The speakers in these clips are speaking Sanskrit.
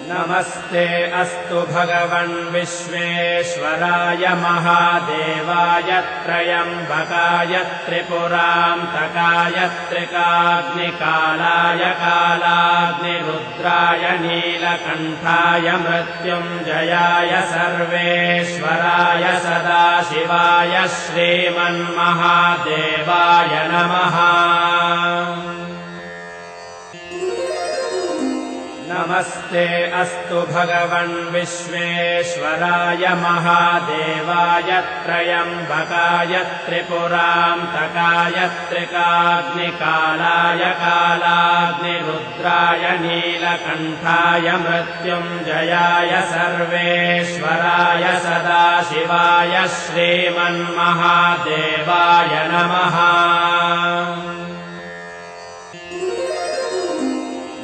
नमस्ते अस्तु भगवन् विश्वेश्वराय महादेवाय त्रयम्बकाय त्रिपुरान्तकाय त्रिकाग्निकालाय कालाग्निरुद्राय नीलकण्ठाय मृत्युञ्जयाय सर्वेश्वराय सदाशिवाय श्रीमन्महादेवाय नमः। नमस्ते अस्तु भगवन् विश्वेश्वराय महादेवाय त्रयम्बकाय त्रिपुरान्तकाय त्रिकाग्निकालाय कालाग्निरुद्राय नीलकण्ठाय मृत्युञ्जयाय सर्वेश्वराय सदाशिवाय श्रीमन्महादेवाय नमः।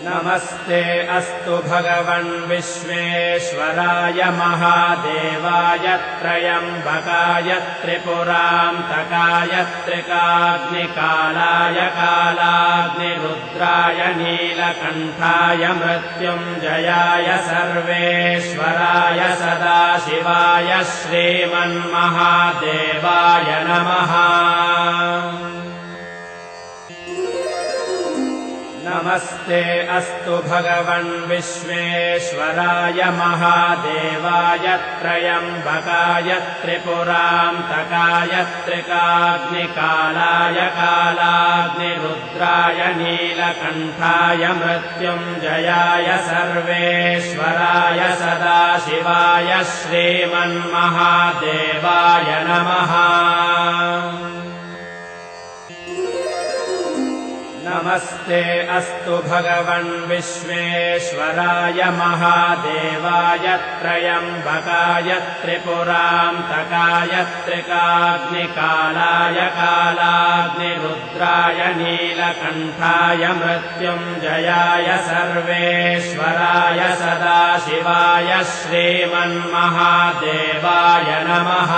नमस्ते अस्तु भगवन् विश्वेश्वराय महादेवाय त्रयम्बकाय त्रिपुरान्तकाय त्रिकाग्निकालाय कालाग्निरुद्राय नीलकण्ठाय मृत्युञ्जयाय सर्वेश्वराय सदाशिवाय श्रीमन्महादेवाय नमः। नमस्ते अस्तु भगवन् विश्वेश्वराय महादेवाय त्रयम्बकाय त्रिपुरान्तकाय त्रिकाग्निकालाय कालाग्निरुद्राय नीलकण्ठाय मृत्युञ्जयाय सर्वेश्वराय सदाशिवाय श्रीमन्महादेवाय नमः। नमस्ते अस्तु भगवन् विश्वेश्वराय महादेवाय त्रयम्बकाय त्रिपुरान्तकाय त्रिकाग्निकालाय कालाग्निरुद्राय नीलकण्ठाय मृत्युञ्जयाय सर्वेश्वराय सदाशिवाय श्रीमन्महादेवाय नमः।